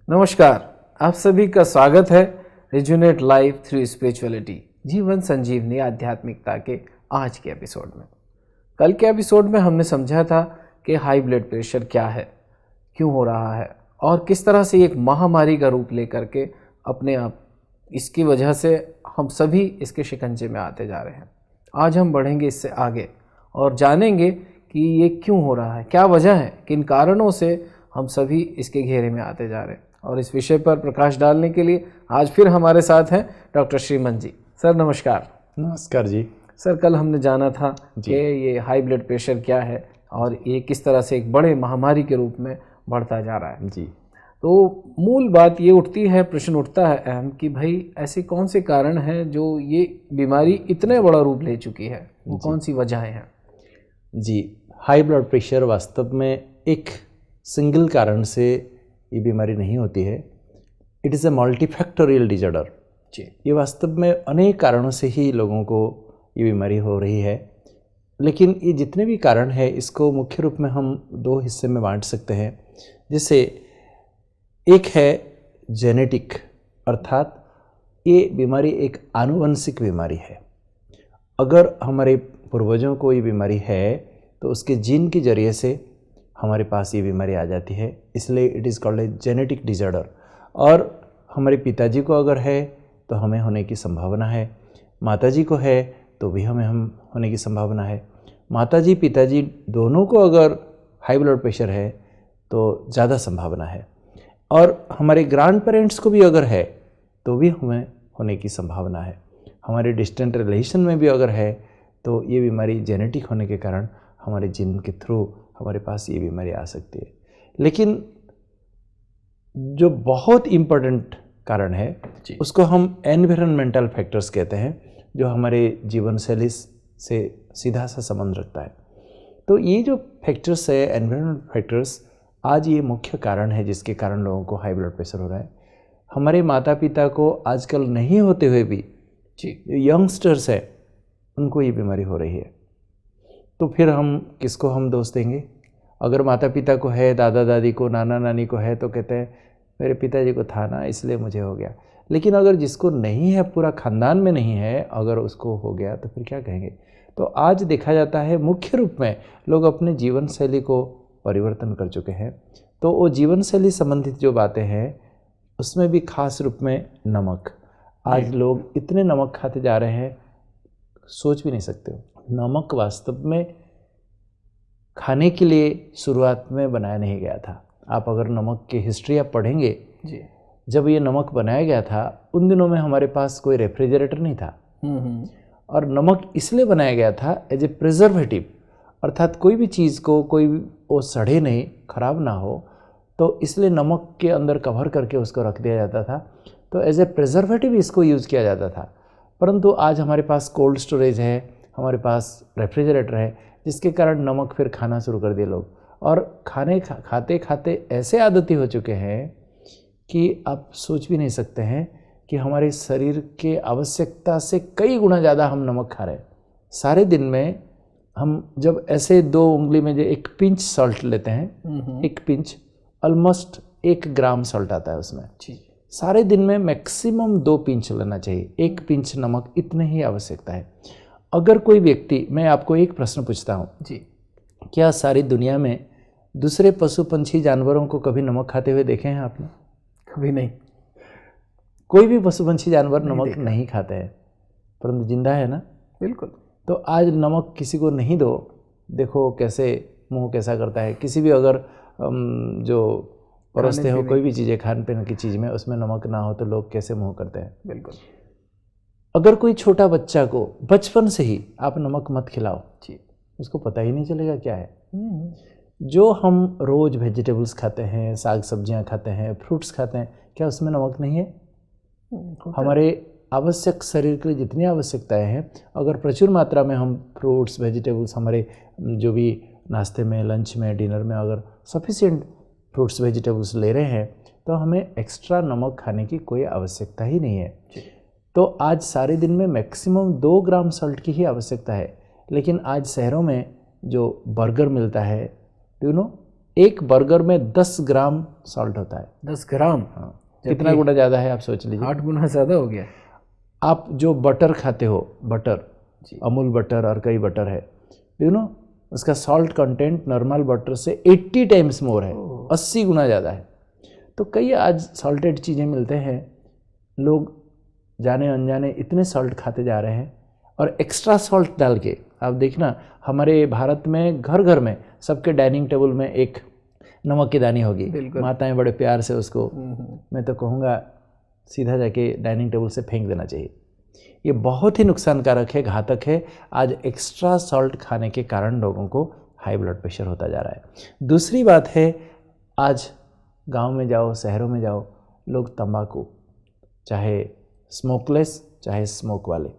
नमस्कार, आप सभी का स्वागत है रिजुनेट लाइफ थ्रू स्पिरिचुअलिटी जीवन संजीवनी आध्यात्मिकता के आज के एपिसोड में। कल के एपिसोड में हमने समझा था कि हाई ब्लड प्रेशर क्या है, क्यों हो रहा है और किस तरह से एक महामारी का रूप लेकर के अपने आप इसकी वजह से हम सभी इसके शिकंजे में आते जा रहे हैं। आज हम बढ़ेंगे इससे आगे और जानेंगे कि ये क्यों हो रहा है, क्या वजह है, किन कारणों से हम सभी इसके घेरे में आते जा रहे हैं। और इस विषय पर प्रकाश डालने के लिए आज फिर हमारे साथ हैं डॉक्टर श्रीमन जी। सर नमस्कार। नमस्कार जी। सर कल हमने जाना था कि ये हाई ब्लड प्रेशर क्या है और ये किस तरह से एक बड़े महामारी के रूप में बढ़ता जा रहा है। जी, तो मूल बात ये उठती है, प्रश्न उठता है अहम कि भाई ऐसे कौन से कारण हैं जो ये बीमारी इतने बड़ा रूप ले चुकी है, वो कौन सी वजहें हैं? जी, हाई ब्लड प्रेशर वास्तव में एक सिंगल कारण से ये बीमारी नहीं होती है। It is a multifactorial disorder. जी, ये वास्तव में अनेक कारणों से ही लोगों को ये बीमारी हो रही है, लेकिन ये जितने भी कारण हैं इसको मुख्य रूप में हम दो हिस्से में बांट सकते हैं। जैसे एक है जेनेटिक, अर्थात ये बीमारी एक आनुवंशिक बीमारी है। अगर हमारे पूर्वजों को ये बीमारी है तो उसके जीन के जरिए से हमारे पास ये बीमारी आ जाती है, इसलिए it is called a genetic disorder. और हमारे पिताजी को अगर है तो हमें होने की संभावना है, माताजी को है तो भी हमें होने की संभावना है। माताजी पिताजी दोनों को अगर हाई ब्लड प्रेशर है तो ज़्यादा संभावना है, और हमारे ग्रैंड पेरेंट्स को भी अगर है तो भी हमें होने की संभावना है। हमारे डिस्टेंट रिलेशन में भी अगर है तो ये बीमारी जेनेटिक होने के कारण हमारे जीन के थ्रू हमारे पास ये बीमारी आ सकती है। लेकिन जो बहुत इम्पोर्टेंट कारण है उसको हम एनवायरमेंटल फैक्टर्स कहते हैं, जो हमारे जीवन शैली से सीधा सा संबंध रखता है। तो ये जो फैक्टर्स है, एनवायरमेंटल फैक्टर्स, आज ये मुख्य कारण है जिसके कारण लोगों को हाई ब्लड प्रेशर हो रहा है। हमारे माता पिता को आजकल नहीं होते हुए भी यंगस्टर्स है उनको ये बीमारी हो रही है। तो फिर हम किसको हम दोष देंगे? अगर माता पिता को है, दादा दादी को, नाना नानी को है तो कहते हैं मेरे पिताजी को था ना इसलिए मुझे हो गया। लेकिन अगर जिसको नहीं है, पूरा खानदान में नहीं है, अगर उसको हो गया तो फिर क्या कहेंगे? तो आज देखा जाता है मुख्य रूप में लोग अपने जीवन शैली को परिवर्तन कर चुके हैं। तो वो जीवन शैली संबंधित जो बातें हैं उसमें भी खास रूप में नमक। आज लोग इतने नमक खाते जा रहे हैं, सोच भी नहीं सकते हो। नमक वास्तव में खाने के लिए शुरुआत में बनाया नहीं गया था। आप अगर नमक की हिस्ट्री आप पढ़ेंगे जी, जब ये नमक बनाया गया था उन दिनों में हमारे पास कोई रेफ्रिजरेटर नहीं था। और नमक इसलिए बनाया गया था एज ए प्रिजर्वेटिव, अर्थात कोई भी चीज़ को कोई वो सड़े नहीं, खराब ना हो, तो इसलिए नमक के अंदर कवर करके उसको रख दिया जाता था। तो एज ए प्रिजर्वेटिव इसको यूज़ किया जाता था। परंतु आज हमारे पास कोल्ड स्टोरेज है, हमारे पास रेफ्रिजरेटर है, जिसके कारण नमक फिर खाना शुरू कर दिए लोग, और खाते खाते ऐसे आदती हो चुके हैं कि आप सोच भी नहीं सकते हैं कि हमारे शरीर के आवश्यकता से कई गुना ज़्यादा हम नमक खा रहे हैं। सारे दिन में हम जब ऐसे 2 उंगली में जो एक पिंच सॉल्ट लेते हैं, एक पिंच ऑलमोस्ट 1 ग्राम सॉल्ट आता है उसमें। सारे दिन में मैक्सिमम 2 पिंच लेना चाहिए। 1 पिंच नमक इतनी ही आवश्यकता है। अगर कोई व्यक्ति, मैं आपको एक प्रश्न पूछता हूँ जी, क्या सारी दुनिया में दूसरे पशु पंछी जानवरों को कभी नमक खाते हुए देखे हैं आपने? कभी नहीं। कोई भी पशु पंछी जानवर नमक नहीं खाते हैं, परंतु जिंदा है ना। बिल्कुल। तो आज नमक किसी को नहीं दो, देखो कैसे मुंह कैसा करता है। किसी भी अगर जो परोसते हो कोई भी चीज़ें, खान पीने की चीज़ में, उसमें नमक ना हो तो लोग कैसे मुंह करते हैं। बिल्कुल। अगर कोई छोटा बच्चा को बचपन से ही आप नमक मत खिलाओ, उसको पता ही नहीं चलेगा क्या है। जो हम रोज़ वेजिटेबल्स खाते हैं, साग सब्जियां खाते हैं, फ्रूट्स खाते हैं, क्या उसमें नमक नहीं है? हमारे आवश्यक शरीर के लिए जितनी आवश्यकताएं हैं, अगर प्रचुर मात्रा में हम फ्रूट्स वेजिटेबल्स हमारे जो भी नाश्ते में, लंच में, डिनर में अगर सफिशिएंट फ्रूट्स वेजिटेबल्स ले रहे हैं तो हमें एक्स्ट्रा नमक खाने की कोई आवश्यकता ही नहीं है। तो आज सारे दिन में मैक्सिमम 2 ग्राम सॉल्ट की ही आवश्यकता है। लेकिन आज शहरों में जो बर्गर मिलता है, यू नो, एक बर्गर में 10 ग्राम सॉल्ट होता है। 10 ग्राम? हाँ, कितना गुना ज़्यादा है आप सोच लीजिए। 8 गुना ज़्यादा हो गया। आप जो बटर खाते हो, बटर, अमूल बटर और कई बटर है, उसका सॉल्ट कंटेंट नॉर्मल बटर से 80 टाइम्स मोर है, 80 गुना ज़्यादा है। तो कई आज सॉल्टेड चीज़ें मिलते हैं, लोग जाने अनजाने इतने सॉल्ट खाते जा रहे हैं। और एक्स्ट्रा सॉल्ट डाल के आप देखना, हमारे भारत में घर घर में सबके डाइनिंग टेबल में एक नमक की दानी होगी। माताएं बड़े प्यार से उसको, मैं तो कहूँगा सीधा जाके डाइनिंग टेबल से फेंक देना चाहिए। ये बहुत ही नुकसानकारक है, घातक है। आज एक्स्ट्रा सॉल्ट खाने के कारण लोगों को हाई ब्लड प्रेशर होता जा रहा है। दूसरी बात है, आज गांव में जाओ, शहरों में जाओ, लोग तंबाकू, चाहे स्मोकलेस चाहे स्मोक वाले,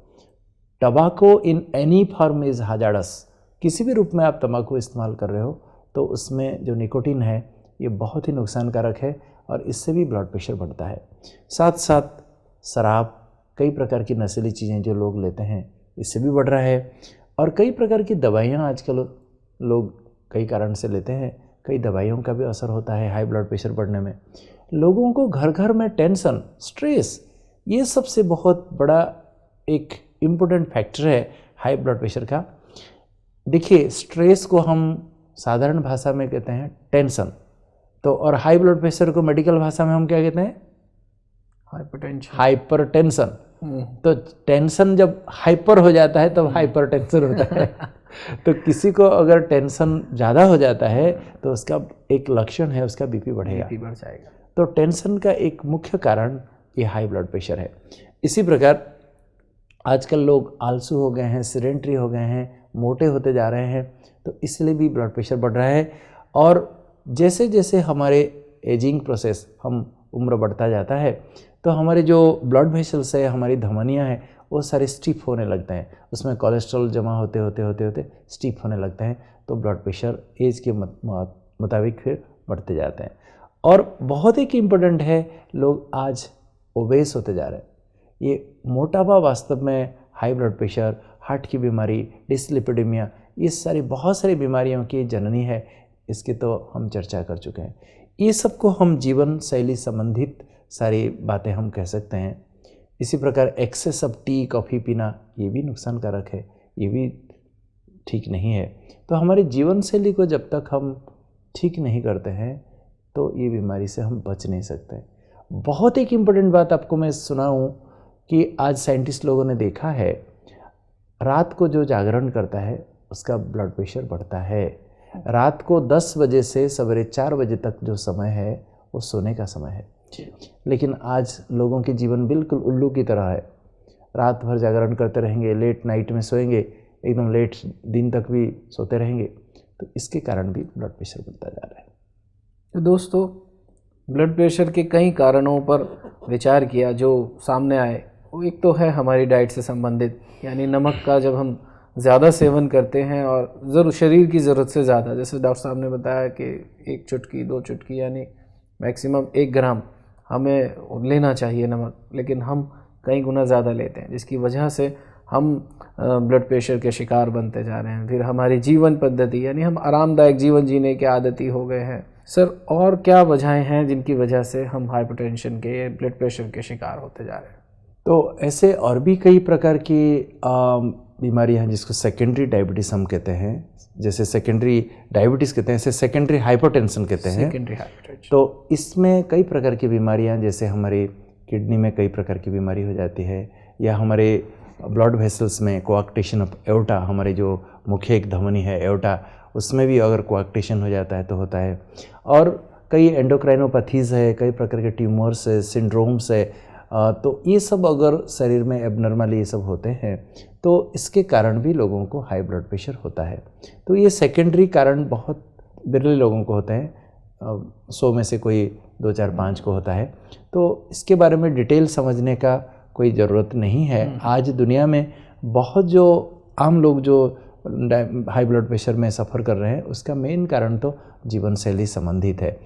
tobacco in any form is hazardous. किसी भी रूप में आप तंबाकू इस्तेमाल कर रहे हो तो उसमें जो निकोटीन है ये बहुत ही नुकसानकारक है और इससे भी ब्लड प्रेशर बढ़ता है। साथ साथ शराब, कई प्रकार की नशीली चीज़ें जो लोग लेते हैं, इससे भी बढ़ रहा है। और कई प्रकार की दवाइयाँ आजकल लोग कई कारण से लेते हैं, कई दवाइयों का भी असर होता है हाई ब्लड प्रेशर बढ़ने में। लोगों को घर घर में टेंशन, स्ट्रेस, ये सबसे बहुत बड़ा एक इम्पोर्टेंट फैक्टर है हाई ब्लड प्रेशर का। देखिए, स्ट्रेस को हम साधारण भाषा में कहते हैं टेंशन, तो और हाई ब्लड प्रेशर को मेडिकल भाषा में हम क्या कहते हैं? हाइपरटेंशन। तो टेंशन जब हाइपर हो जाता है तब हाइपरटेंशन होता है। तो किसी को अगर टेंशन ज़्यादा हो जाता है तो उसका एक लक्षण है, उसका बीपी बढ़ेगा, बीपी बढ़ जाएगा। तो टेंशन का एक मुख्य कारण ये हाई ब्लड प्रेशर है। इसी प्रकार आजकल लोग आलसू हो गए हैं, सेडेंटरी हो गए हैं, मोटे होते जा रहे हैं, तो इसलिए भी ब्लड प्रेशर बढ़ रहा है। और जैसे जैसे हमारे एजिंग प्रोसेस, हम उम्र बढ़ता जाता है, तो हमारे जो ब्लड वेसल्स है, हमारी धमनियां हैं, वो सारे स्टिफ होने लगते हैं, उसमें कोलेस्ट्रॉल जमा होते होते होते होते स्टिफ होने लगते हैं, तो ब्लड प्रेशर एज के मुताबिक फिर बढ़ते जाते हैं। और बहुत एक इम्पोर्टेंट है, लोग आज ओबेस होते जा रहे हैं। ये मोटापा वास्तव में हाई ब्लड प्रेशर, हार्ट की बीमारी, डिसलिपिडेमिया, ये सारी बहुत सारी बीमारियों की जननी है। इसकी तो हम चर्चा कर चुके हैं। ये सबको हम जीवन शैली संबंधित सारी बातें हम कह सकते हैं। इसी प्रकार एक्सेस ऑफ टी, कॉफ़ी पीना, ये भी नुकसानकारक है, ये भी ठीक नहीं है। तो हमारी जीवन शैली को जब तक हम ठीक नहीं करते हैं तो ये बीमारी से हम बच नहीं सकते। बहुत एक इम्पोर्टेंट बात आपको मैं सुनाऊं कि आज साइंटिस्ट लोगों ने देखा है, रात को जो जागरण करता है उसका ब्लड प्रेशर बढ़ता है। रात को 10 बजे से सवेरे 4 बजे तक जो समय है वो सोने का समय है, लेकिन आज लोगों के जीवन बिल्कुल उल्लू की तरह है। रात भर जागरण करते रहेंगे, लेट नाइट में सोएंगे, एकदम लेट दिन तक भी सोते रहेंगे, तो इसके कारण भी ब्लड प्रेशर बढ़ता जा रहा है। तो दोस्तों, ब्लड प्रेशर के कई कारणों पर विचार किया जो सामने आए। वो एक तो है हमारी डाइट से संबंधित, यानी नमक का जब हम ज़्यादा सेवन करते हैं और शरीर की ज़रूरत से ज़्यादा, जैसे डॉक्टर साहब ने बताया कि 1 चुटकी 2 चुटकी यानी मैक्सिमम 1 ग्राम हमें लेना चाहिए नमक, लेकिन हम कई गुना ज़्यादा लेते हैं, जिसकी वजह से हम ब्लड प्रेशर के शिकार बनते जा रहे हैं। फिर हमारी जीवन पद्धति, यानी हम आरामदायक जीवन जीने के आदती हो गए हैं। सर, और क्या वजहें हैं जिनकी वजह से हम हाइपरटेंशन के, ब्लड प्रेशर के शिकार होते जा रहे हैं? तो ऐसे और भी कई प्रकार की बीमारियां हैं जिसको सेकेंडरी डायबिटीज़ हम कहते हैं। जैसे सेकेंडरी डायबिटीज़ कहते हैं, ऐसे सेकेंडरी हाइपरटेंशन कहते हैं। सेकेंडरी हाइपरटेंशन, तो इसमें कई प्रकार की बीमारियां, जैसे हमारी किडनी में कई प्रकार की बीमारी हो जाती है, या हमारे ब्लड वेसल्स में कोआक्टेशन ऑफ एओर्टा, हमारे जो मुख्य एक धमनी है एओर्टा, उसमें भी अगर कोआक्टेशन हो जाता है तो होता है। और कई एंडोक्राइनोपैथीज़ है, कई प्रकार के ट्यूमर्स है, सिंड्रोम्स है, तो ये सब अगर शरीर में एबनॉर्मली ये सब होते हैं तो इसके कारण भी लोगों को हाई ब्लड प्रेशर होता है। तो ये सेकेंडरी कारण बहुत बिरले लोगों को होते हैं, 100 में से कोई 2, 4, 5 को होता है। तो इसके बारे में डिटेल समझने का कोई ज़रूरत नहीं है। आज दुनिया में बहुत जो आम लोग जो हाई ब्लड प्रेशर में सफ़र कर रहे हैं, उसका मेन कारण तो जीवन शैली संबंधित है।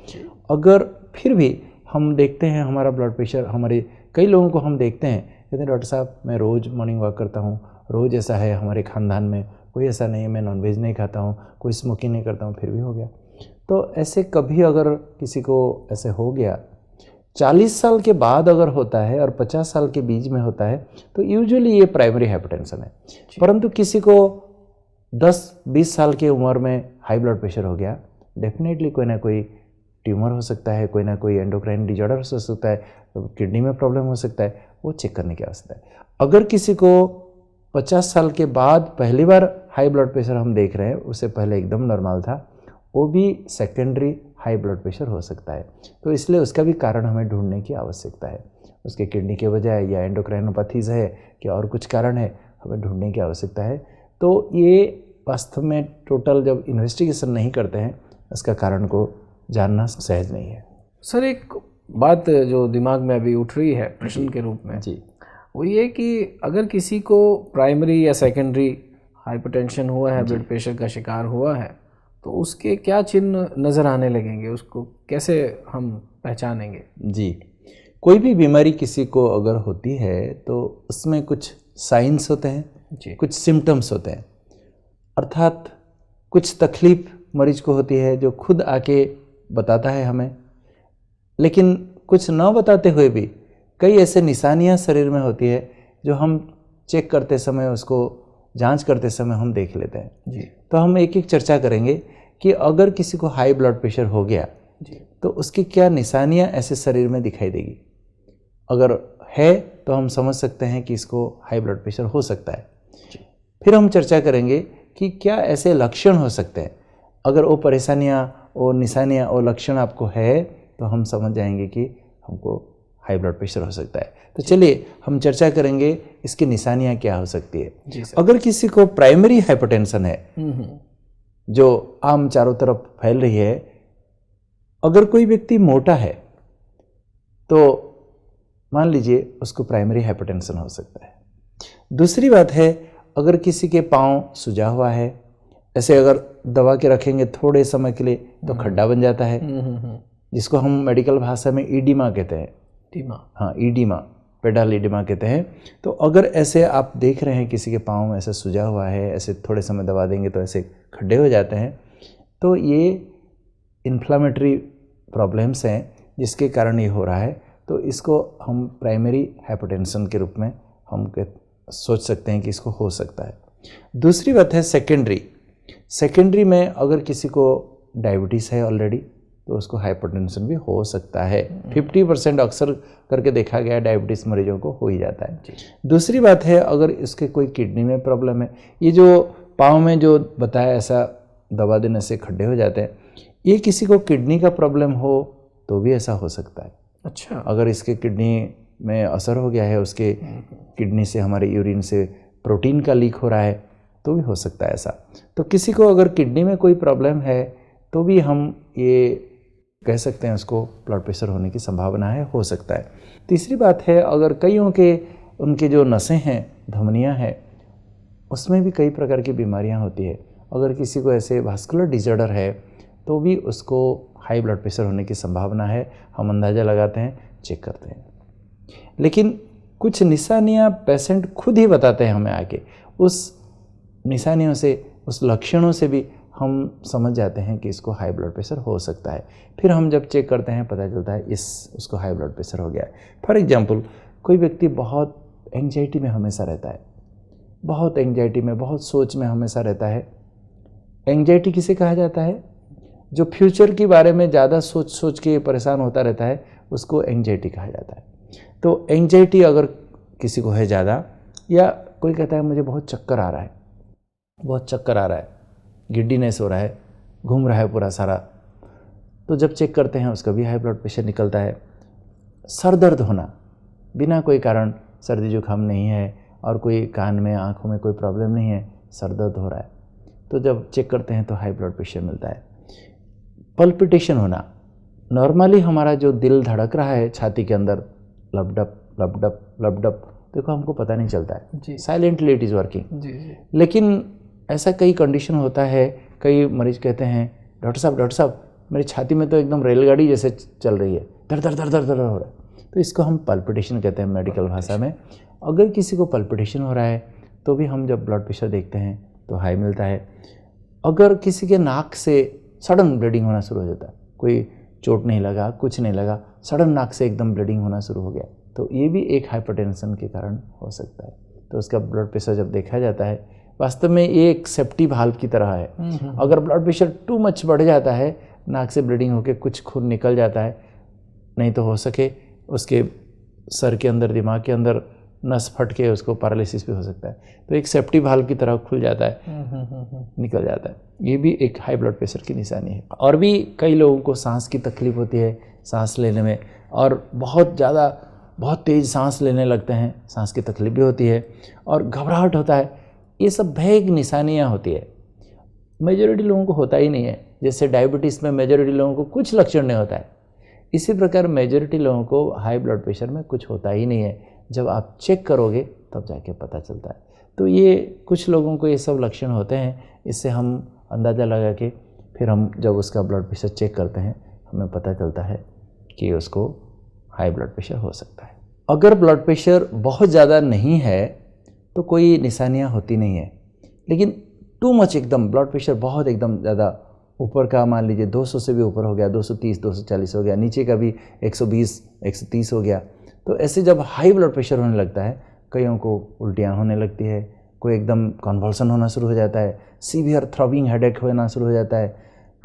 अगर फिर भी हम देखते हैं हमारा ब्लड प्रेशर, हमारे कई लोगों को हम देखते हैं, कहते हैं डॉक्टर साहब मैं रोज़ मॉर्निंग वॉक करता हूँ, रोज़ ऐसा है, हमारे ख़ानदान में कोई ऐसा नहीं है, मैं नॉनवेज नहीं खाता हूँ, कोई स्मोकिंग नहीं करता हूँ, फिर भी हो गया। तो ऐसे कभी अगर किसी को ऐसे हो गया, 40 साल के बाद अगर होता है और 50 साल के बीच में होता है तो यूजुअली ये प्राइमरी हाइपरटेंशन है। परंतु किसी को 10-20 साल की उम्र में हाई ब्लड प्रेशर हो गया, डेफिनेटली कोई ना कोई ट्यूमर हो सकता है, कोई ना कोई एंडोक्राइन डिजॉर्डर हो सकता है, किडनी में प्रॉब्लम हो सकता है, वो चेक करने की आवश्यकता है। अगर किसी को 50 साल के बाद पहली बार हाई ब्लड प्रेशर हम देख रहे हैं, उससे पहले एकदम नॉर्मल था, वो भी सेकेंडरी हाई ब्लड प्रेशर हो सकता है। तो इसलिए उसका भी कारण हमें ढूंढने की आवश्यकता है। उसके किडनी के वजह है या एंडोक्राइनोपैथीज है कि और कुछ कारण है, हमें ढूंढने की आवश्यकता है। तो ये वास्तव में टोटल जब इन्वेस्टिगेशन नहीं करते हैं, इसका कारण को जानना सहज नहीं है। सर, एक बात जो दिमाग में अभी उठ रही है प्रश्न के रूप में जी, वो ये कि अगर किसी को प्राइमरी या सेकेंडरी हाइपरटेंशन हुआ है, ब्लड प्रेशर का शिकार हुआ है, तो उसके क्या चिन्ह नज़र आने लगेंगे, उसको कैसे हम पहचानेंगे? जी, कोई भी बीमारी किसी को अगर होती है तो उसमें कुछ साइंस होते हैं जी, कुछ सिम्टम्स होते हैं, अर्थात कुछ तकलीफ मरीज को होती है जो खुद आके बताता है हमें, लेकिन कुछ न बताते हुए भी कई ऐसे निशानियां शरीर में होती है जो हम चेक करते समय, उसको जांच करते समय हम देख लेते हैं। जी, तो हम एक एक चर्चा करेंगे कि अगर किसी को हाई ब्लड प्रेशर हो गया जी, तो उसकी क्या निशानियां ऐसे शरीर में दिखाई देगी। अगर है तो हम समझ सकते हैं कि इसको हाई ब्लड प्रेशर हो सकता है। फिर हम चर्चा करेंगे कि क्या ऐसे लक्षण हो सकते हैं। अगर वो परेशानियां, वो निशानियां, वो लक्षण आपको है तो हम समझ जाएंगे कि हमको हाई ब्लड प्रेशर हो सकता है। तो चलिए हम चर्चा करेंगे इसकी निशानियां क्या हो सकती है। जी सर। अगर किसी को प्राइमरी हाइपरटेंशन है जो आम चारों तरफ फैल रही है, अगर कोई व्यक्ति मोटा है तो मान लीजिए उसको प्राइमरी हाइपरटेंशन हो सकता है। दूसरी बात है, अगर किसी के पाँव सूजा हुआ है, ऐसे अगर दबा के रखेंगे थोड़े समय के लिए तो खड्डा बन जाता है, जिसको हम मेडिकल भाषा में ईडिमा कहते हैं। हाँ, ईडिमा, पेडाल ईडिमा कहते हैं। तो अगर ऐसे आप देख रहे हैं किसी के पाँव में ऐसे सूजा हुआ है, ऐसे थोड़े समय दबा देंगे तो ऐसे खड्डे हो जाते हैं, तो ये इन्फ्लामेटरी प्रॉब्लम्स हैं जिसके कारण ये हो रहा है। तो इसको हम प्राइमरी हाइपरटेंशन के रूप में हम सोच सकते हैं कि इसको हो सकता है। दूसरी बात है सेकेंडरी में अगर किसी को डायबिटीज़ है ऑलरेडी तो उसको हाइपरटेंशन भी हो सकता है। 50% अक्सर करके देखा गया है डायबिटीज़ मरीजों को हो ही जाता है। दूसरी बात है, अगर इसके कोई किडनी में प्रॉब्लम है, ये जो पाँव में जो बताया ऐसा दबा देने से खड्डे हो जाते हैं, ये किसी को किडनी का प्रॉब्लम हो तो भी ऐसा हो सकता है। अच्छा, अगर इसके किडनी में असर हो गया है, उसके किडनी से, हमारे यूरिन से प्रोटीन का लीक हो रहा है तो भी हो सकता है ऐसा। तो किसी को अगर किडनी में कोई प्रॉब्लम है तो भी हम ये कह सकते हैं उसको ब्लड प्रेशर होने की संभावना है, हो सकता है। तीसरी बात है, अगर कईयों के उनके जो नसें हैं, धमनियाँ हैं, उसमें भी कई प्रकार की बीमारियाँ होती है। अगर किसी को ऐसे वास्कुलर डिसऑर्डर है तो भी उसको हाई ब्लड प्रेशर होने की संभावना है। हम अंदाज़ा लगाते हैं, चेक करते हैं, लेकिन कुछ निशानियाँ पेशेंट खुद ही बताते हैं हमें आके। उस निशानियों से, उस लक्षणों से भी हम समझ जाते हैं कि इसको हाई ब्लड प्रेशर हो सकता है। फिर हम जब चेक करते हैं पता चलता है उसको हाई ब्लड प्रेशर हो गया है। फॉर एग्जांपल, कोई व्यक्ति बहुत एंग्जाइटी में हमेशा रहता है, बहुत एंग्जाइटी में, बहुत सोच में हमेशा रहता है। एंग्जाइटी किसे कहा जाता है? जो फ्यूचर के बारे में ज़्यादा सोच के परेशान होता रहता है, उसको एंग्जाइटी कहा जाता है। तो एंग्जाइटी अगर किसी को है ज़्यादा, या कोई कहता है मुझे बहुत चक्कर आ रहा है, बहुत चक्कर आ रहा है, गिड्डीनेस हो रहा है, घूम रहा है पूरा सारा, तो जब चेक करते हैं उसका भी हाई ब्लड प्रेशर निकलता है। सर दर्द होना बिना कोई कारण, सर्दी जुकाम नहीं है और कोई कान में, आँखों में कोई प्रॉब्लम नहीं है, सर दर्द हो रहा है, तो जब चेक करते हैं तो हाई ब्लड प्रेशर मिलता है। पल्पिटेशन होना, नॉर्मली हमारा जो दिल धड़क रहा है छाती के अंदर, लपडप लपडप लपडप, देखो हमको पता नहीं चलता है, साइलेंटली इट इज़ वर्किंग। लेकिन ऐसा कई कंडीशन होता है, कई मरीज कहते हैं डॉक्टर साहब मेरी छाती में तो एकदम रेलगाड़ी जैसे चल रही है, दर दर दर दर दर हो रहा है। तो इसको हम पल्पिटेशन कहते हैं मेडिकल भाषा में। अगर किसी को पल्पिटेशन हो रहा है तो भी हम जब ब्लड प्रेशर देखते हैं तो हाई मिलता है। अगर किसी के नाक से सडन ब्लीडिंग होना शुरू हो जाता है। कोई चोट नहीं लगा, कुछ नहीं लगा, सडन नाक से एकदम ब्लीडिंग होना शुरू हो गया, तो ये भी एक हाइपरटेंशन के कारण हो सकता है। तो उसका ब्लड प्रेशर जब देखा जाता है, वास्तव में ये एक सेफ्टी वाल्व की तरह है। अगर ब्लड प्रेशर टू मच बढ़ जाता है, नाक से ब्लीडिंग होकर कुछ खून निकल जाता है, नहीं तो हो सके उसके सर के अंदर, दिमाग के अंदर नस फट के उसको पैरालिसिस भी हो सकता है। तो एक सेफ्टी वाल्व की तरह खुल जाता है, निकल जाता है। ये भी एक हाई ब्लड प्रेशर की निशानी है। और भी कई लोगों को सांस की तकलीफ होती है, सांस लेने में, और बहुत तेज़ सांस लेने लगते हैं, सांस की तकलीफ भी होती है, और घबराहट होता है। ये सब भैग निशानियाँ होती है। मेजॉरिटी लोगों को होता ही नहीं है। जैसे डायबिटीज़ में मेजॉरिटी लोगों को कुछ लक्षण नहीं होता है, इसी प्रकार मेजॉरिटी लोगों को हाई ब्लड प्रेशर में कुछ होता ही नहीं है। जब आप चेक करोगे तब जाके पता चलता है। तो ये कुछ लोगों को ये सब लक्षण होते हैं, इससे हम अंदाज़ा लगा के फिर हम जब उसका ब्लड प्रेशर चेक करते हैं, हमें पता चलता है कि उसको हाई ब्लड प्रेशर हो सकता है। अगर ब्लड प्रेशर बहुत ज़्यादा नहीं है तो कोई निशानियाँ होती नहीं है, लेकिन टू मच एकदम ब्लड प्रेशर बहुत एकदम ज़्यादा ऊपर का, मान लीजिए 200 से भी ऊपर हो गया, 230, 240 हो गया, नीचे का भी 120, 130 हो गया, तो ऐसे जब हाई ब्लड प्रेशर होने लगता है, कईयों को उल्टियाँ होने लगती है, कोई एकदम कन्वल्सन होना शुरू हो जाता है, सीवियर थ्रॉबिंग हेडेक होना शुरू हो जाता है।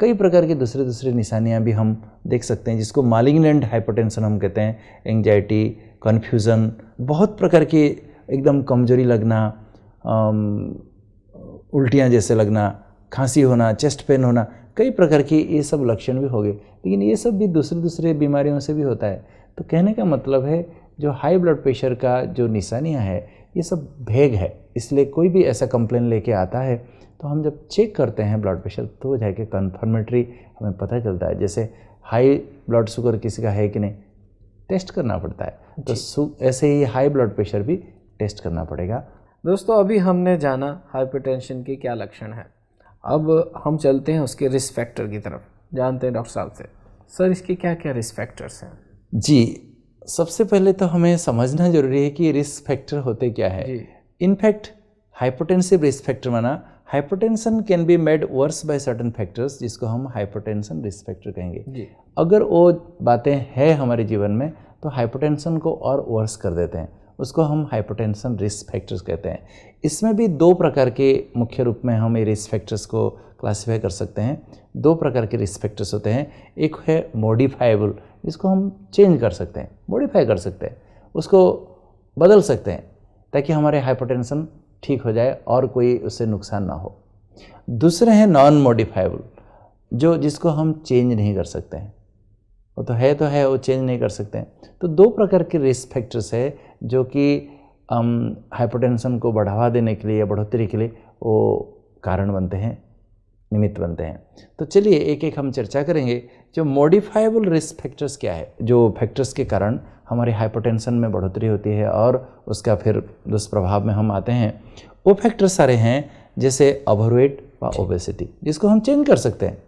कई प्रकार की दूसरे निशानियाँ भी हम देख सकते हैं, जिसको मालिग्नेंट हाइपरटेंशन हम कहते हैं। एंजाइटी, कन्फ्यूज़न, बहुत प्रकार की एकदम कमजोरी लगना, उल्टियाँ जैसे लगना, खांसी होना, चेस्ट पेन होना, कई प्रकार की ये सब लक्षण भी हो गए। लेकिन ये सब भी दूसरे बीमारियों से भी होता है। तो कहने का मतलब है, जो हाई ब्लड प्रेशर का जो निशानियाँ है, ये सब भेग है। इसलिए कोई भी ऐसा कंप्लेन लेके आता है तो हम जब चेक करते हैं ब्लड प्रेशर, तो जाके कन्फर्मेटरी हमें पता चलता है। जैसे हाई ब्लड शुगर किसी का है कि नहीं, टेस्ट करना पड़ता है, तो ऐसे ही हाई ब्लड प्रेशर भी टेस्ट करना पड़ेगा। दोस्तों, अभी हमने जाना हाइपरटेंशन के क्या लक्षण हैं। अब हम चलते हैं उसके रिस्क फैक्टर की तरफ, जानते हैं डॉक्टर साहब से। सर, इसके क्या क्या रिस्क फैक्टर्स हैं? जी, सबसे पहले तो हमें समझना जरूरी है कि रिस्क फैक्टर होते क्या है। इनफैक्ट हाइपरटेंसिव रिस्क फैक्टर माना hypertension can be made worse by certain factors, जिसको हम हाइपरटेंशन रिस्क फैक्टर कहेंगे। अगर वो बातें हैं हमारे जीवन में तो हाइपरटेंशन को और वर्स कर देते हैं, उसको हम हाइपरटेंशन रिस्क फैक्टर्स कहते हैं। इसमें भी दो प्रकार के मुख्य रूप में हम ये रिस्क फैक्टर्स को क्लासीफाई कर सकते हैं। दो प्रकार के रिस्क फैक्टर्स होते हैं। एक है मॉडिफाइबल, जिसको हम चेंज कर सकते हैं, मॉडिफाई कर सकते हैं, उसको बदल सकते हैं ताकि हमारे हाइपरटेंशन ठीक हो जाए और कोई उससे नुकसान ना हो। दूसरे हैं नॉन मॉडिफाइबल, जिसको हम चेंज नहीं कर सकते हैं। वो तो है, वो चेंज नहीं कर सकते हैं। तो दो प्रकार के रिस्क फैक्टर्स है जो कि हाइपरटेंशन को बढ़ावा देने के लिए या बढ़ोतरी के लिए वो कारण बनते हैं, निमित्त बनते हैं। तो चलिए एक एक हम चर्चा करेंगे। जो मॉडिफाइबल रिस्क फैक्टर्स क्या है, जो फैक्टर्स के कारण हमारे हाइपरटेंशन में बढ़ोतरी होती है और उसका फिर दुष्प्रभाव में हम आते हैं, वो फैक्टर्स सारे हैं। जैसे ओवरवेट व ओबेसिटी, जिसको हम चेंज कर सकते हैं।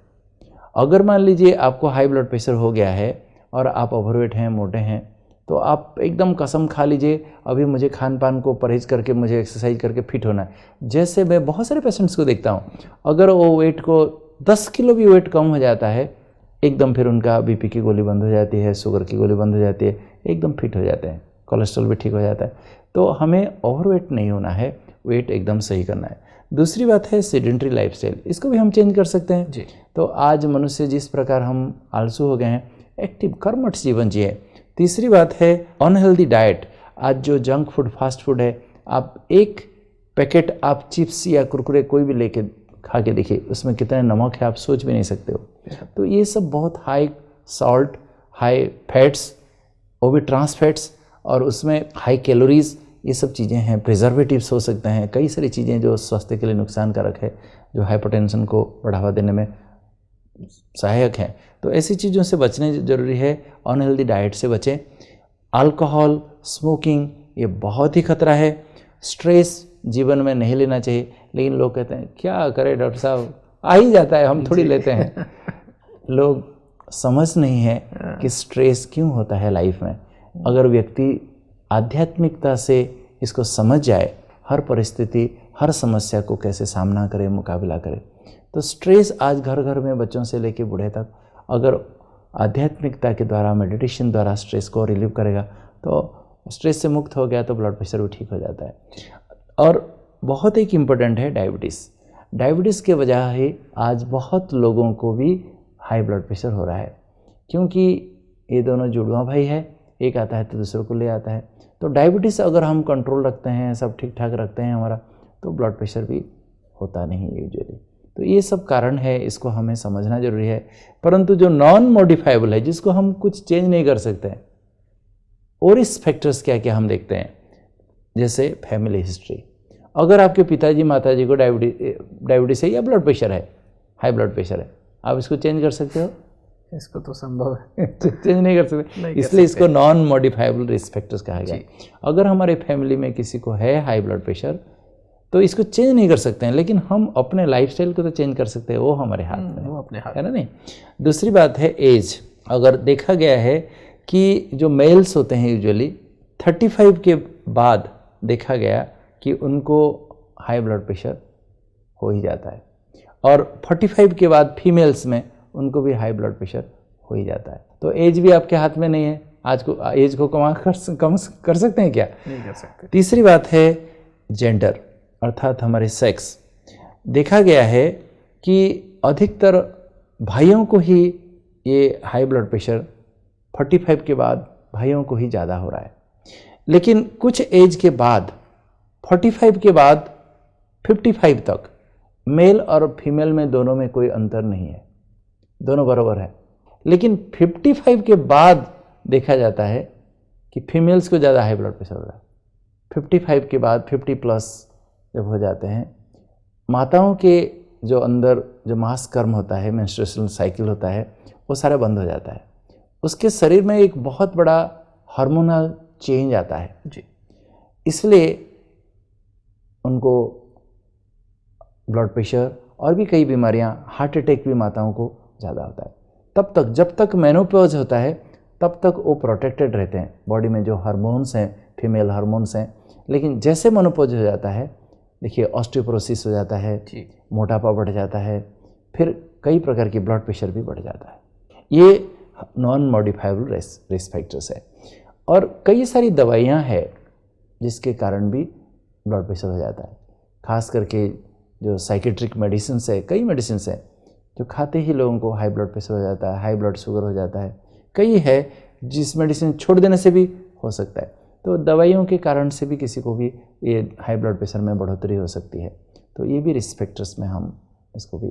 अगर मान लीजिए आपको हाई ब्लड प्रेशर हो गया है और आप ओवरवेट हैं, मोटे हैं, तो आप एकदम कसम खा लीजिए अभी मुझे खान पान को परहेज करके, मुझे एक्सरसाइज करके फिट होना है। जैसे मैं बहुत सारे पेशेंट्स को देखता हूँ, अगर वो वेट को 10 किलो भी वेट कम हो जाता है, एकदम फिर उनका बीपी की गोली बंद हो जाती है, शुगर की गोली बंद हो जाती है, एकदम फिट हो जाते हैं, कोलेस्ट्रॉल भी ठीक हो जाता है। तो हमें ओवरवेट नहीं होना है, वेट एकदम सही करना है। दूसरी बात है सेडेंटरी लाइफस्टाइल, इसको भी हम चेंज कर सकते हैं जी। तो आज मनुष्य जिस प्रकार हम आलसू हो गए हैं, एक्टिव कर्मठ जीवन जिए। तीसरी बात है अनहेल्दी डाइट। आज जो जंक फूड, फास्ट फूड है, आप एक पैकेट आप चिप्स या कुरकुरे कोई भी लेके खा के देखिए, उसमें कितने नमक है आप सोच भी नहीं सकते हो। तो ये सब बहुत हाई सॉल्ट, हाई फैट्स, वो भी ट्रांस फैट्स, और उसमें हाई कैलोरीज, ये सब चीज़ें हैं। प्रिजर्वेटिव्स हो सकते हैं, कई सारी चीज़ें जो स्वास्थ्य के लिए नुकसानकारक है, जो हाइपरटेंशन को बढ़ावा देने में सहायक हैं। तो ऐसी चीज़ों से बचने जरूरी है। अनहेल्दी डाइट से बचें। अल्कोहल, स्मोकिंग, ये बहुत ही खतरा है। स्ट्रेस जीवन में नहीं लेना चाहिए, लेकिन लोग कहते हैं क्या करें डॉक्टर साहब, आ ही जाता है, हम थोड़ी लेते हैं। लोग समझ नहीं है कि स्ट्रेस क्यों होता है लाइफ में। अगर व्यक्ति आध्यात्मिकता से इसको समझ जाए, हर परिस्थिति, हर समस्या को कैसे सामना करे, मुकाबला करे, तो स्ट्रेस आज घर घर में बच्चों से लेके बूढ़े तक अगर आध्यात्मिकता के द्वारा, मेडिटेशन द्वारा स्ट्रेस को रिलीव करेगा तो स्ट्रेस से मुक्त हो गया तो ब्लड प्रेशर भी ठीक हो जाता है। और बहुत एक इम्पोर्टेंट है डायबिटीज़। डायबिटीज़ के वजह ही आज बहुत लोगों को भी हाई ब्लड प्रेशर हो रहा है, क्योंकि ये दोनों जुड़वा भाई है, एक आता है तो दूसरे को ले आता है। तो डायबिटीज़ अगर हम कंट्रोल रखते हैं, सब ठीक ठाक रखते हैं हमारा, तो ब्लड प्रेशर भी होता नहीं यूजुअली। तो ये सब कारण है, इसको हमें समझना जरूरी है। परंतु जो नॉन मॉडिफाइबल है, जिसको हम कुछ चेंज नहीं कर सकते हैं, और इस फैक्टर्स क्या क्या हम देखते हैं, जैसे फैमिली हिस्ट्री। अगर आपके पिताजी माताजी को डायबिटीज़ है या ब्लड प्रेशर है, हाई ब्लड प्रेशर है, आप इसको चेंज कर सकते हो? इसको तो संभव है चेंज नहीं कर सकते, इसलिए इसको नॉन मॉडिफाइबल रिस्क फैक्टर्स कहा गया। अगर हमारे फैमिली में किसी को है हाई ब्लड प्रेशर, तो इसको चेंज नहीं कर सकते हैं, लेकिन हम अपने लाइफस्टाइल को तो चेंज कर सकते हैं, वो हमारे हाथ में, वो अपने हाथ है ना। नहीं, दूसरी बात है एज। अगर देखा गया है कि जो मेल्स होते हैं यूजुअली 35 के बाद देखा गया कि उनको हाई ब्लड प्रेशर हो ही जाता है, और 45 के बाद फीमेल्स में उनको भी हाई ब्लड प्रेशर हो ही जाता है। तो एज भी आपके हाथ में नहीं है, आज को एज को कम कर सकते हैं क्या? नहीं कर सकते। तीसरी बात है जेंडर, अर्थात हमारे सेक्स। देखा गया है कि अधिकतर भाइयों को ही ये हाई ब्लड प्रेशर 45 के बाद भाइयों को ही ज़्यादा हो रहा है, लेकिन कुछ एज के बाद 45 के बाद 55 तक मेल और फीमेल में दोनों में कोई अंतर नहीं है, दोनों बराबर है। लेकिन 55 के बाद देखा जाता है कि फीमेल्स को ज़्यादा हाई ब्लड प्रेशर हो रहा है। 55 के बाद 50 प्लस जब हो जाते हैं, माताओं के जो अंदर जो मास कर्म होता है, मेंस्ट्रुएशन साइकिल होता है, वो सारा बंद हो जाता है। उसके शरीर में एक बहुत बड़ा हार्मोनल चेंज आता है जी, इसलिए उनको ब्लड प्रेशर और भी कई बीमारियां, हार्ट अटैक भी माताओं को ज़्यादा होता है। तब तक जब तक मेनोपॉज होता है तब तक वो प्रोटेक्टेड रहते हैं, बॉडी में जो हार्मोन्स हैं, फीमेल हार्मोन्स हैं। लेकिन जैसे मेनोपॉज हो जाता है, देखिए ऑस्टियोपोरोसिस हो जाता है, मोटापा बढ़ जाता है, फिर कई प्रकार की ब्लड प्रेशर भी बढ़ जाता है। ये नॉन मॉडिफाइबल रिस्क फैक्टर्स है। और कई सारी दवाइयाँ हैं जिसके कारण भी ब्लड प्रेशर हो जाता है, खास करके जो साइकेट्रिक मेडिसिन है, कई मेडिसिन हैं जो खाते ही लोगों को हाई ब्लड प्रेशर हो जाता है, हाई ब्लड शुगर हो जाता है। कई है जिस मेडिसिन छोड़ देने से भी हो सकता है। तो दवाइयों के कारण से भी किसी को भी ये हाई ब्लड प्रेशर में बढ़ोतरी हो सकती है। तो ये भी रिस्क फैक्टर्स में हम इसको भी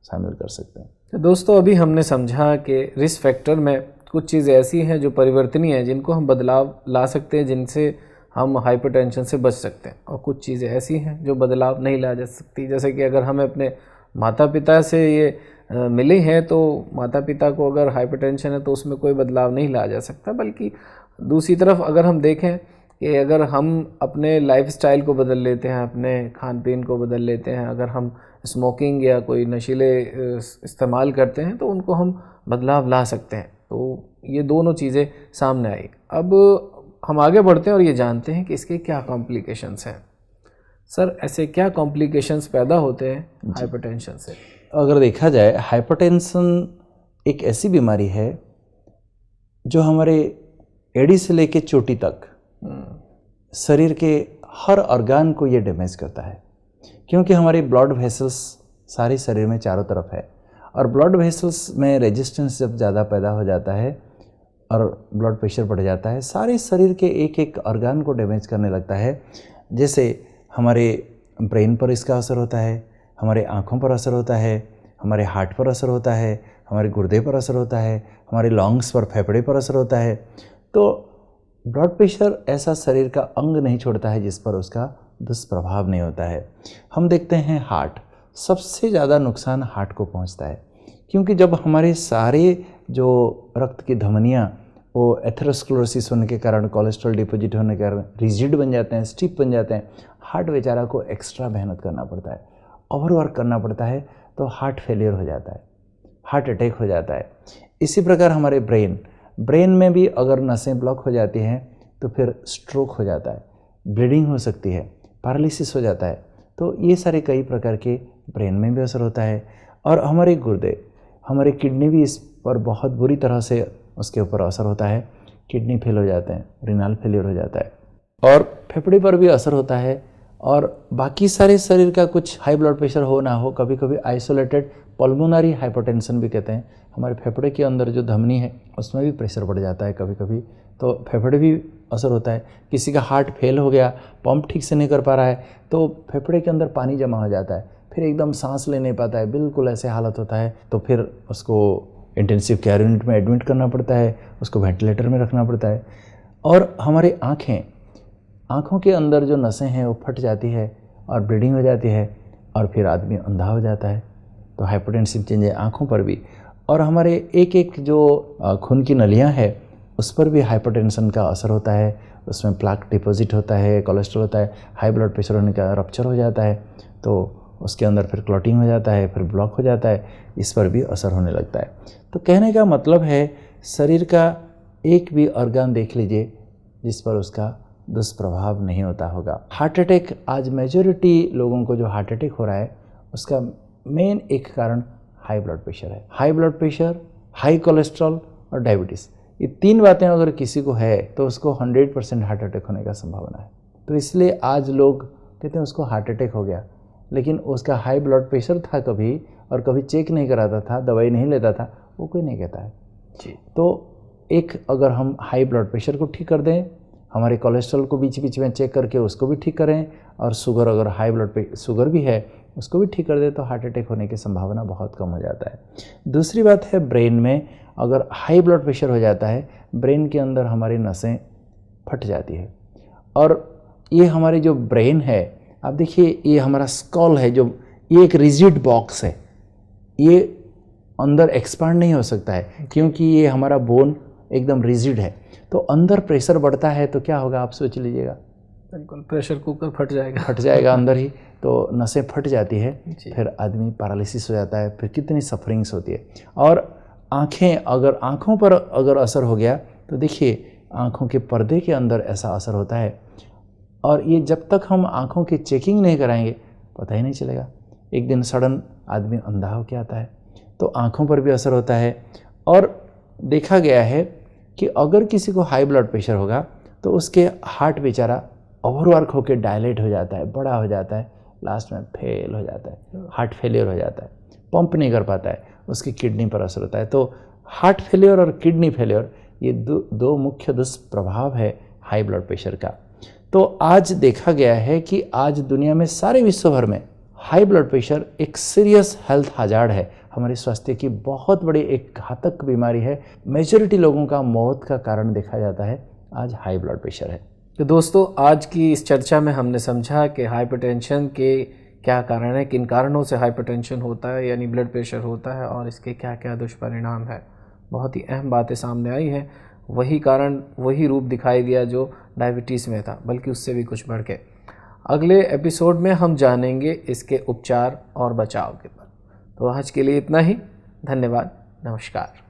शामिल कर सकते हैं। तो दोस्तों, अभी हमने समझा कि रिस्क फैक्टर में कुछ चीज़ें ऐसी हैं जो परिवर्तनीय हैं, जिनको हम बदलाव ला सकते हैं, जिनसे हम हाइपरटेंशन से बच सकते हैं। और कुछ चीज़ें ऐसी हैं जो बदलाव नहीं ला जा सकती, जैसे कि अगर हमें अपने माता पिता से ये मिले हैं, तो माता पिता को अगर हाइपरटेंशन है तो उसमें कोई बदलाव नहीं ला जा सकता। बल्कि दूसरी तरफ अगर हम देखें कि अगर हम अपने लाइफस्टाइल को बदल लेते हैं, अपने खान पीन को बदल लेते हैं, अगर हम स्मोकिंग या कोई नशीले इस्तेमाल करते हैं, तो उनको हम बदलाव ला सकते हैं। तो ये दोनों चीज़ें सामने आई। अब हम आगे बढ़ते हैं और ये जानते हैं कि इसके क्या कॉम्प्लिकेशंस हैं। सर, ऐसे क्या कॉम्प्लिकेशंस पैदा होते हैं हाइपरटेंशन से? अगर देखा जाए, हाइपरटेंशन एक ऐसी बीमारी है जो हमारे एड़ी से लेके चोटी तक शरीर के हर ऑर्गन को ये डैमेज करता है, क्योंकि हमारे ब्लड वेसल्स सारे शरीर में चारों तरफ है, और ब्लड वेसल्स में रेजिस्टेंस जब ज़्यादा पैदा हो जाता है और ब्लड प्रेशर बढ़ जाता है, सारे शरीर के एक एक ऑर्गन को डैमेज करने लगता है। जैसे हमारे ब्रेन पर इसका असर होता है, हमारे आँखों पर असर होता है, हमारे हार्ट पर असर होता है, हमारे गुर्दे पर असर होता है, हमारे लंग्स पर, फेफड़े पर असर होता है। तो ब्लड प्रेशर ऐसा शरीर का अंग नहीं छोड़ता है जिस पर उसका दुष्प्रभाव नहीं होता है। हम देखते हैं हार्ट, सबसे ज़्यादा नुकसान हार्ट को पहुंचता है, क्योंकि जब हमारे सारे जो रक्त की धमनियाँ वो एथेरोस्क्लेरोसिस होने के कारण, कोलेस्ट्रॉल डिपॉजिट होने के कारण रिजिड बन जाते हैं, स्टिफ बन जाते हैं, हार्ट बेचारा को एक्स्ट्रा मेहनत करना पड़ता है, ओवरवर्क करना पड़ता है, तो हार्ट फेलियर हो जाता है, हार्ट अटैक हो जाता है। इसी प्रकार हमारे ब्रेन में भी अगर नसें ब्लॉक हो जाती हैं तो फिर स्ट्रोक हो जाता है, ब्लीडिंग हो सकती है, पैरालिसिस हो जाता है, तो ये सारे कई प्रकार के ब्रेन में भी असर होता है। और हमारे गुर्दे, हमारे किडनी भी इस पर बहुत बुरी तरह से उसके ऊपर असर होता है। किडनी फेल हो जाते हैं, रिनल फेलियर हो जाता है, और फेफड़े पर भी असर होता है। और बाकी सारे शरीर का कुछ हाई ब्लड प्रेशर हो ना हो, कभी कभी आइसोलेटेड पल्मोनरी हाइपरटेंशन भी कहते हैं, हमारे फेफड़े के अंदर जो धमनी है उसमें भी प्रेशर बढ़ जाता है कभी कभी, तो फेफड़े भी असर होता है। किसी का हार्ट फेल हो गया, पंप ठीक से नहीं कर पा रहा है, तो फेफड़े के अंदर पानी जमा हो जाता है, फिर एकदम सांस ले नहीं पाता है, बिल्कुल ऐसे हालत होता है। तो फिर उसको इंटेंसिव केयर यूनिट में एडमिट करना पड़ता है, उसको वेंटिलेटर में रखना पड़ता है। और हमारे आँखों के अंदर जो नसें हैं वो फट जाती है और ब्लीडिंग हो जाती है, और फिर आदमी अंधा हो जाता है। तो हाइपरटेंसिव चेंज है आँखों पर भी। और हमारे एक एक जो खून की नलियाँ हैं उस पर भी हाइपरटेंशन का असर होता है, उसमें प्लाक डिपॉजिट होता है, कोलेस्ट्रॉल होता है, हाई ब्लड प्रेशर होने का रप्चर हो जाता है, तो उसके अंदर फिर क्लॉटिंग हो जाता है, फिर ब्लॉक हो जाता है, इस पर भी असर होने लगता है। तो कहने का मतलब है, शरीर का एक भी ऑर्गन देख लीजिए जिस पर उसका दुष्प्रभाव नहीं होता होगा। हार्ट अटैक, आज मेजॉरिटी लोगों को जो हार्ट अटैक हो रहा है उसका मेन एक कारण हाई ब्लड प्रेशर है। High blood pressure, high cholesterol और डायबिटीज़, ये तीन बातें अगर किसी को है तो उसको 100% हार्ट अटैक होने का संभावना है। तो इसलिए आज लोग कहते हैं उसको हार्ट अटैक हो गया, लेकिन उसका हाई ब्लड प्रेशर था कभी, और कभी चेक नहीं कराता था, दवाई नहीं लेता था, वो कोई नहीं कहता है जी। तो एक, अगर हम हाई ब्लड प्रेशर को ठीक कर दें, हमारे कोलेस्ट्रॉल को बीच बीच में चेक करके उसको भी ठीक करें, और शुगर, अगर हाई ब्लड शुगर भी है उसको भी ठीक कर दें, तो हार्ट अटैक होने की संभावना बहुत कम हो जाता है। दूसरी बात है, ब्रेन में अगर हाई ब्लड प्रेशर हो जाता है, ब्रेन के अंदर हमारी नसें फट जाती है। और ये हमारी जो ब्रेन है, आप देखिए ये हमारा स्कल है, जो ये एक रिजिड बॉक्स है, ये अंदर एक्सपांड नहीं हो सकता है क्योंकि ये हमारा बोन एकदम रिजिड है। तो अंदर प्रेशर बढ़ता है तो क्या होगा, आप सोच लीजिएगा, बिल्कुल प्रेशर कुकर फट जाएगा अंदर ही, तो नसें फट जाती है, फिर आदमी पैरालिसिस हो जाता है, फिर कितनी सफरिंग्स होती है। और आँखें, अगर आँखों पर अगर असर हो गया तो देखिए आँखों के पर्दे के अंदर ऐसा असर होता है, और ये जब तक हम आँखों की चेकिंग नहीं कराएंगे पता ही नहीं चलेगा, एक दिन सडन आदमी अंधा हो के आता है। तो आँखों पर भी असर होता है। और देखा गया है कि अगर किसी को हाई ब्लड प्रेशर होगा तो उसके हार्ट बेचारा ओवरवर्क होकर डायलेट हो जाता है, बड़ा हो जाता है, लास्ट में फेल हो जाता है, हार्ट फेलियर हो जाता है, पंप नहीं कर पाता है, उसकी किडनी पर असर होता है। तो हार्ट फेलियर और किडनी फेलियर, ये दो मुख्य दुष्प्रभाव है हाई ब्लड प्रेशर का। तो आज देखा गया है कि आज दुनिया में, सारे विश्व भर में हाई ब्लड प्रेशर एक सीरियस हेल्थ हजार्ड है, हमारे स्वास्थ्य की बहुत बड़ी एक घातक बीमारी है। मेजॉरिटी लोगों का मौत का कारण देखा जाता है आज हाई ब्लड प्रेशर है। तो दोस्तों, आज की इस चर्चा में हमने समझा कि हाइपरटेंशन के क्या कारण है, किन कारणों से हाइपरटेंशन होता है यानी ब्लड प्रेशर होता है, और इसके क्या क्या दुष्परिणाम है। बहुत ही अहम बातें सामने आई हैं। वही कारण, वही रूप दिखाई दिया जो डायबिटीज़ में था, बल्कि उससे भी कुछ बढ़ के। अगले एपिसोड में हम जानेंगे इसके उपचार और बचाव के बारे में। तो आज के लिए इतना ही। धन्यवाद। नमस्कार।